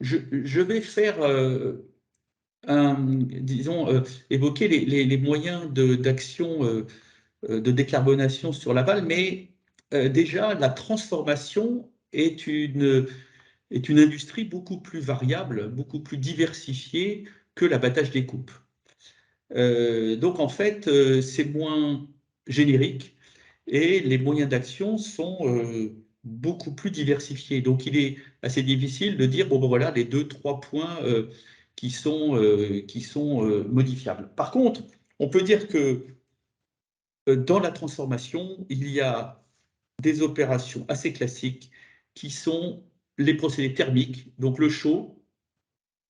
je vais faire, disons, évoquer les moyens d'action de décarbonation sur l'aval, mais déjà, la transformation est une industrie beaucoup plus variable, beaucoup plus diversifiée que l'abattage des coupes. Donc, en fait, c'est moins générique et les moyens d'action sont beaucoup plus diversifiés. Donc, il est assez difficile de dire, bon, ben voilà, les deux, trois points qui sont modifiables. Par contre, on peut dire que dans la transformation, il y a des opérations assez classiques qui sont les procédés thermiques, donc le chaud,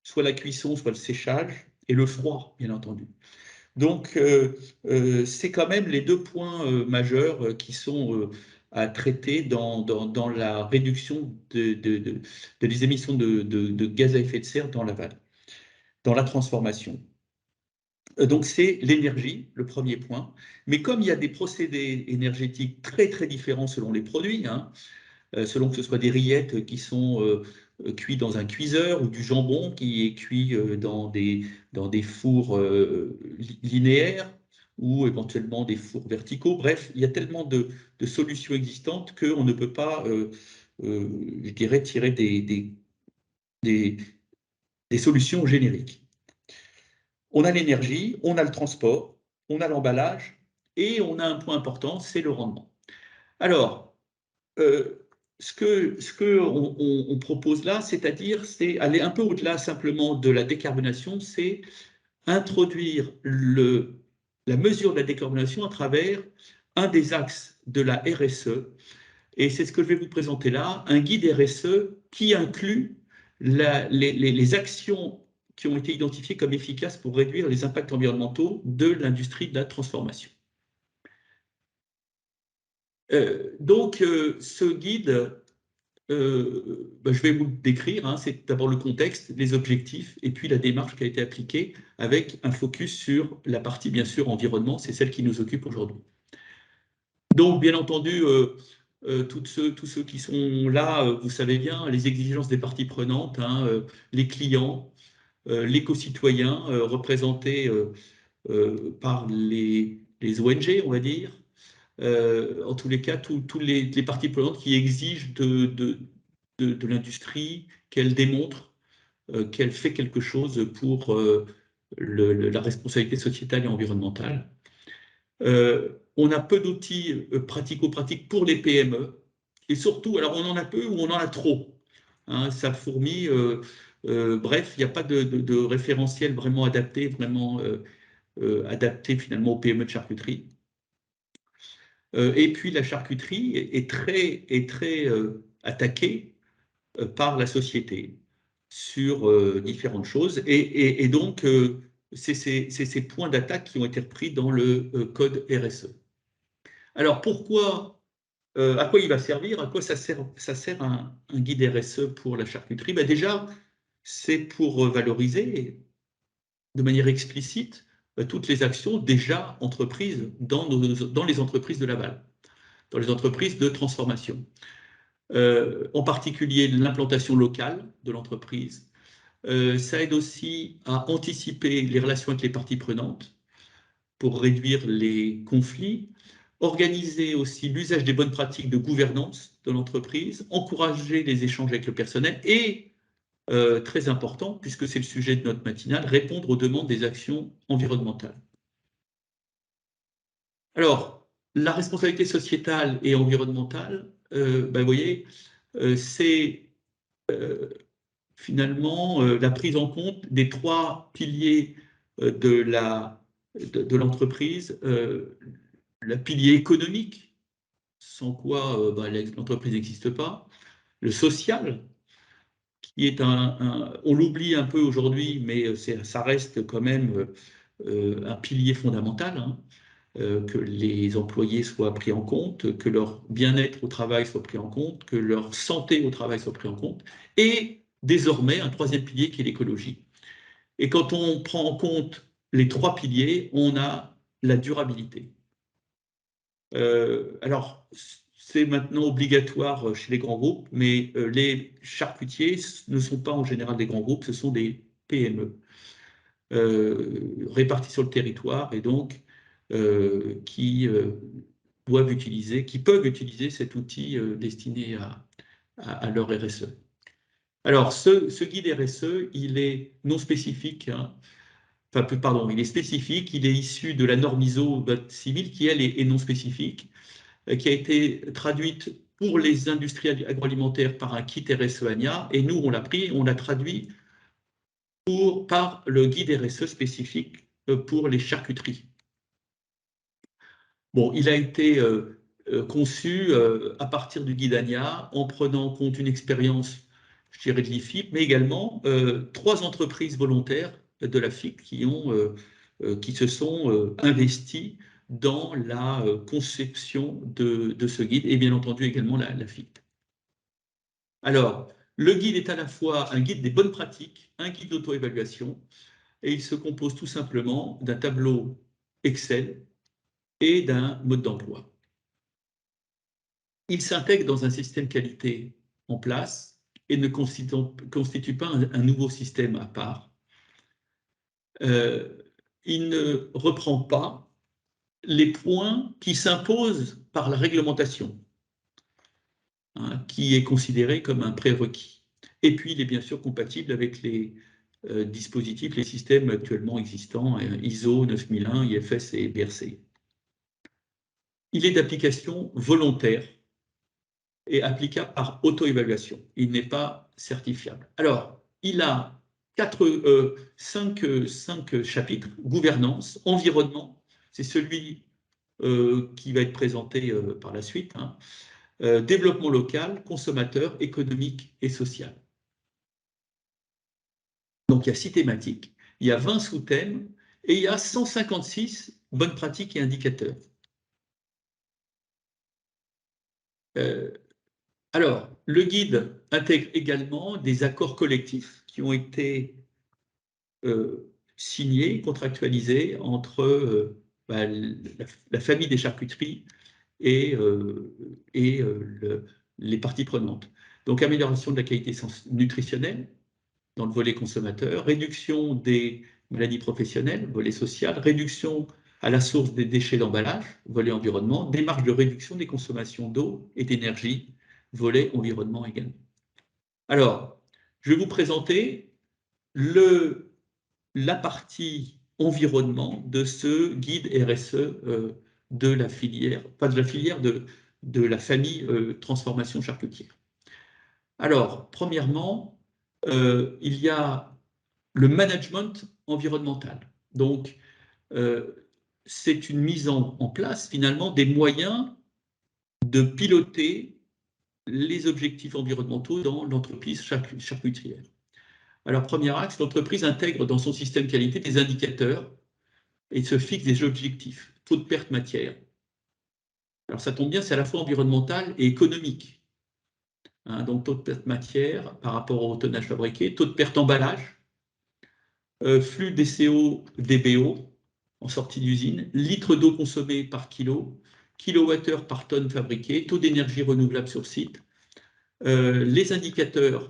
soit la cuisson, soit le séchage, et le froid, bien entendu. Donc, c'est quand même les deux points majeurs qui sont à traiter dans la réduction des émissions de gaz à effet de serre dans l'aval, dans la transformation. Donc, c'est l'énergie, le premier point. Mais comme il y a des procédés énergétiques très, très différents selon les produits, hein, selon que ce soit des rillettes qui sont cuites dans un cuiseur ou du jambon qui est cuit dans des fours linéaires ou éventuellement des fours verticaux. Bref, il y a tellement de solutions existantes qu'on ne peut pas, je dirais, tirer des, des solutions génériques. On a l'énergie, on a le transport, on a l'emballage et on a un point important, c'est le rendement. Alors, ce que on propose là, c'est-à-dire, c'est aller un peu au-delà simplement de la décarbonation, c'est introduire la mesure de la décarbonation à travers un des axes de la RSE. Et c'est ce que je vais vous présenter là, un guide RSE qui inclut les actions qui ont été identifiées comme efficaces pour réduire les impacts environnementaux de l'industrie de la transformation. Ce guide, je vais vous le décrire, hein, c'est d'abord le contexte, les objectifs, et puis la démarche qui a été appliquée, avec un focus sur la partie, bien sûr, environnement, c'est celle qui nous occupe aujourd'hui. Donc, bien entendu, tous ceux qui sont là, vous savez bien, les exigences des parties prenantes, hein, les clients, l'éco-citoyen, représentés par les ONG, on va dire, en tous les cas, tous les parties prenantes qui exigent de l'industrie qu'elle démontre qu'elle fait quelque chose pour la responsabilité sociétale et environnementale. On a peu d'outils pratico-pratiques pour les PME, et surtout, alors on en a peu ou on en a trop. Hein, ça fourmille, bref, il n'y a pas de référentiel vraiment adapté, adapté finalement aux PME de charcuterie. Et puis la charcuterie est très attaquée par la société sur différentes choses. Et donc, c'est ces points d'attaque qui ont été repris dans le code RSE. Alors, à quoi il va servir? À quoi ça sert un guide RSE pour la charcuterie? Ben déjà, c'est pour valoriser de manière explicite toutes les actions déjà entreprises dans les entreprises de l'aval, dans les entreprises de transformation. En particulier l'implantation locale de l'entreprise. Ça aide aussi à anticiper les relations avec les parties prenantes pour réduire les conflits, organiser aussi l'usage des bonnes pratiques de gouvernance de l'entreprise, encourager les échanges avec le personnel et, très important, puisque c'est le sujet de notre matinale, répondre aux demandes des actions environnementales. Alors, la responsabilité sociétale et environnementale, vous voyez, c'est finalement la prise en compte des trois piliers de l'entreprise, le pilier économique, sans quoi l'entreprise n'existe pas, le social, qui est on l'oublie un peu aujourd'hui, mais ça reste quand même un pilier fondamental, hein, que les employés soient pris en compte, que leur bien-être au travail soit pris en compte, que leur santé au travail soit pris en compte, et désormais un troisième pilier qui est l'écologie. Et quand on prend en compte les trois piliers, on a la durabilité. Alors, c'est maintenant obligatoire chez les grands groupes, mais les charcutiers ne sont pas en général des grands groupes, ce sont des PME répartis sur le territoire et donc qui qui peuvent utiliser cet outil destiné à leur RSE. Alors, ce guide RSE, il est non spécifique, hein, enfin, pardon, il est spécifique, il est issu de la norme ISO civile qui, elle, est non spécifique, qui a été traduite pour les industries agroalimentaires par un kit RSE ANIA, et nous, on l'a pris, on l'a traduit par le guide RSE spécifique pour les charcuteries. Bon, il a été conçu à partir du guide ANIA en prenant en compte une expérience, je dirais, de l'IFIP, mais également 3 entreprises volontaires de la FIC qui se sont investies dans la conception de ce guide et bien entendu également la FIC. Alors, le guide est à la fois un guide des bonnes pratiques, un guide d'auto-évaluation, et il se compose tout simplement d'un tableau Excel et d'un mode d'emploi. Il s'intègre dans un système qualité en place et ne constitue pas un nouveau système à part. Il ne reprend pas les points qui s'imposent par la réglementation, hein, qui est considéré comme un prérequis. Et puis, il est bien sûr compatible avec les dispositifs, les systèmes actuellement existants, ISO 9001, IFS et BRC. Il est d'application volontaire et applicable par auto-évaluation. Il n'est pas certifiable. Alors, il a 5 chapitres. Gouvernance, environnement, c'est celui qui va être présenté par la suite. Hein. Développement local, consommateur, économique et social. Donc, il y a 6 thématiques, il y a 20 sous-thèmes et il y a 156 bonnes pratiques et indicateurs. Alors, le guide intègre également des accords collectifs qui ont été signés, contractualisés entre la famille des charcuteries et les parties prenantes. Donc, amélioration de la qualité nutritionnelle dans le volet consommateur, réduction des maladies professionnelles, volet social, réduction à la source des déchets d'emballage, volet environnement, démarche de réduction des consommations d'eau et d'énergie, volet environnement également. Alors, je vais vous présenter la partie environnement de ce guide RSE de la filière, pas de la filière, de la famille transformation charcutière. Alors, premièrement, il y a le management environnemental. Donc, c'est une mise en place, finalement, des moyens de piloter les objectifs environnementaux dans l'entreprise charcutière. Alors, premier axe, l'entreprise intègre dans son système qualité des indicateurs et se fixe des objectifs. Taux de perte matière. Alors, ça tombe bien, c'est à la fois environnemental et économique. Hein, donc, taux de perte matière par rapport au tonnage fabriqué, taux de perte emballage, flux DCO, DBO en sortie d'usine, litres d'eau consommée par kilo, kilowattheure par tonne fabriquée, taux d'énergie renouvelable sur site, les indicateurs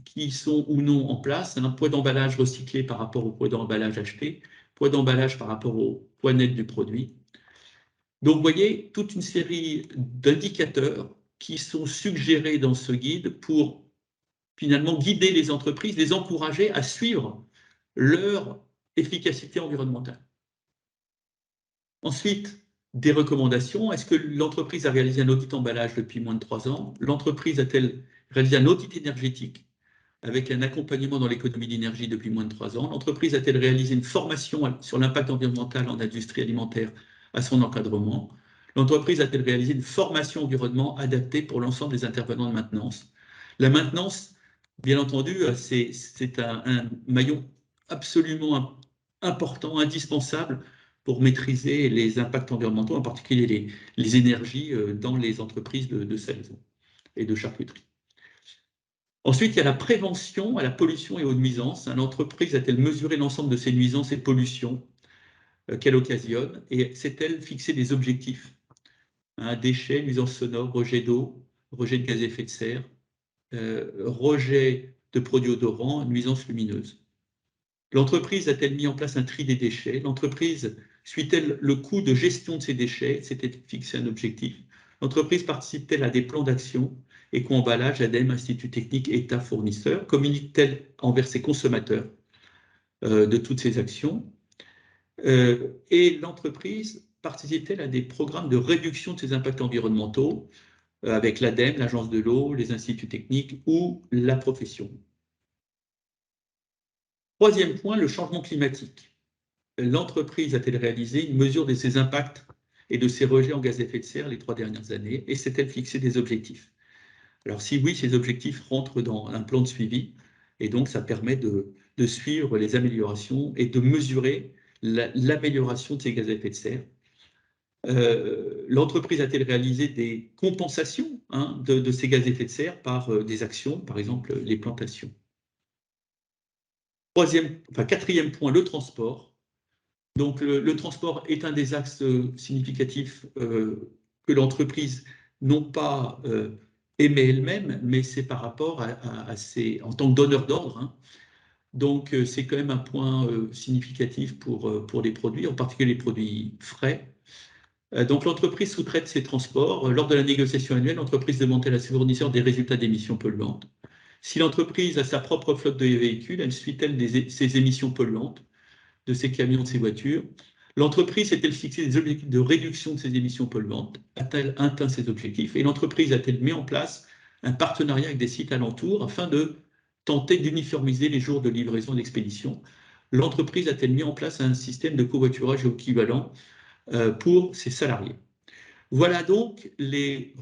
qui sont ou non en place, un poids d'emballage recyclé par rapport au poids d'emballage acheté, poids d'emballage par rapport au poids net du produit. Donc, vous voyez, toute une série d'indicateurs qui sont suggérés dans ce guide pour finalement guider les entreprises, les encourager à suivre leur efficacité environnementale. Ensuite, des recommandations. Est-ce que l'entreprise a réalisé un audit emballage depuis moins de 3 ans? L'entreprise a-t-elle réalisé un audit énergétique avec un accompagnement dans l'économie d'énergie depuis moins de 3 ans? L'entreprise a-t-elle réalisé une formation sur l'impact environnemental en industrie alimentaire à son encadrement? L'entreprise a-t-elle réalisé une formation environnement adaptée pour l'ensemble des intervenants de maintenance? La maintenance, bien entendu, c'est un maillon absolument important, indispensable pour maîtriser les impacts environnementaux, en particulier les énergies dans les entreprises de salaison et de charcuterie. Ensuite, il y a la prévention à la pollution et aux nuisances. L'entreprise a-t-elle mesuré l'ensemble de ces nuisances et pollutions qu'elle occasionne et sait-elle fixer des objectifs déchets, nuisances sonores, rejet d'eau, rejet de gaz à effet de serre, rejet de produits odorants, nuisances lumineuses. L'entreprise a-t-elle mis en place un tri des déchets? L'entreprise suit-elle le coût de gestion de ces déchets? C'était fixé un objectif. L'entreprise participe-t-elle à des plans d'action? Éco-emballage, ADEME, Institut technique, État, fournisseur? Communique-t-elle envers ses consommateurs de toutes ces actions? Et l'entreprise participe-t-elle à des programmes de réduction de ses impacts environnementaux avec l'ADEME, l'Agence de l'eau, les instituts techniques ou la profession? Troisième point, le changement climatique. L'entreprise a-t-elle réalisé une mesure de ses impacts et de ses rejets en gaz à effet de serre les 3 dernières années et s'est-elle fixé des objectifs? Alors si oui, ces objectifs rentrent dans un plan de suivi et donc ça permet de suivre les améliorations et de mesurer l'amélioration de ces gaz à effet de serre. L'entreprise a-t-elle réalisé des compensations de ces gaz à effet de serre par des actions, par exemple les plantations? Quatrième point, le transport. Donc le transport est un des axes significatifs que l'entreprise non pas émet elle-même, mais c'est par rapport à ses, en tant que donneur d'ordre. Donc c'est quand même un point significatif pour les produits, en particulier les produits frais. Donc l'entreprise sous-traite ses transports. Lors de la négociation annuelle, l'entreprise demande à ses fournisseurs des résultats d'émissions polluantes. Si l'entreprise a sa propre flotte de véhicules, elle suit-elle ses émissions polluantes de ses camions, de ses voitures? L'entreprise a-t-elle fixé des objectifs de réduction de ses émissions polluantes? A-t-elle atteint ces objectifs? Et l'entreprise a-t-elle mis en place un partenariat avec des sites alentours afin de tenter d'uniformiser les jours de livraison et d'expédition? L'entreprise a-t-elle mis en place un système de covoiturage équivalent pour ses salariés? Voilà donc les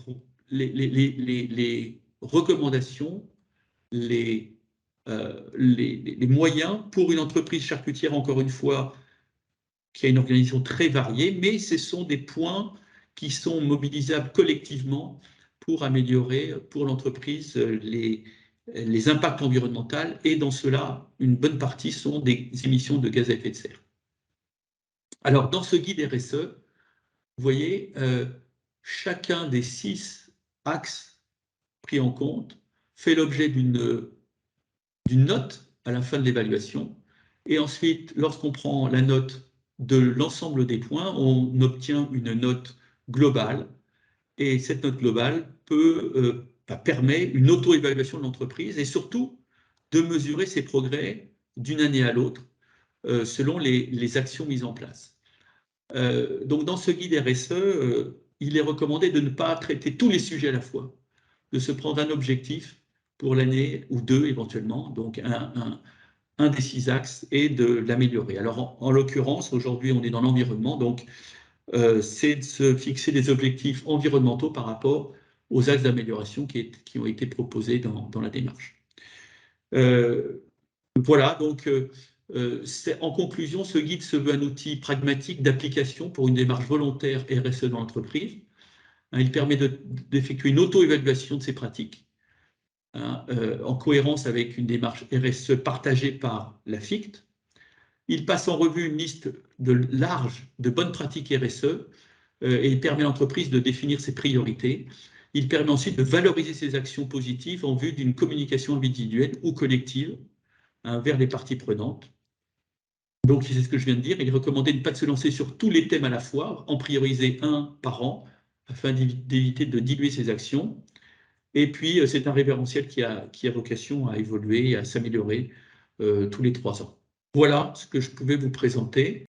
recommandations, les moyens pour une entreprise charcutière, encore une fois, qui a une organisation très variée, mais ce sont des points qui sont mobilisables collectivement pour améliorer pour l'entreprise les impacts environnementaux, et dans cela, une bonne partie sont des émissions de gaz à effet de serre. Alors, dans ce guide RSE, vous voyez, chacun des 6 axes pris en compte fait l'objet d'une note à la fin de l'évaluation. Et ensuite, lorsqu'on prend la note de l'ensemble des points, on obtient une note globale. Et cette note globale permet une auto-évaluation de l'entreprise et surtout de mesurer ses progrès d'une année à l'autre selon les actions mises en place. Donc, dans ce guide RSE, il est recommandé de ne pas traiter tous les sujets à la fois, de se prendre un objectif pour l'année ou 2 éventuellement, donc un des 6 axes, et de l'améliorer. Alors, en l'occurrence, aujourd'hui, on est dans l'environnement, donc c'est de se fixer des objectifs environnementaux par rapport aux axes d'amélioration qui ont été proposés dans la démarche. Voilà, donc en conclusion, ce guide se veut un outil pragmatique d'application pour une démarche volontaire RSE dans l'entreprise. Il permet d'effectuer une auto-évaluation de ses pratiques en cohérence avec une démarche RSE partagée par la FICT. Il passe en revue une liste large de bonnes pratiques RSE et il permet à l'entreprise de définir ses priorités. Il permet ensuite de valoriser ses actions positives en vue d'une communication individuelle ou collective vers les parties prenantes. Donc, c'est ce que je viens de dire. Il est recommandé de ne pas se lancer sur tous les thèmes à la fois, en prioriser un par an, afin d'éviter de diluer ses actions. Et puis, c'est un référentiel qui a vocation à évoluer et à s'améliorer tous les 3 ans. Voilà ce que je pouvais vous présenter.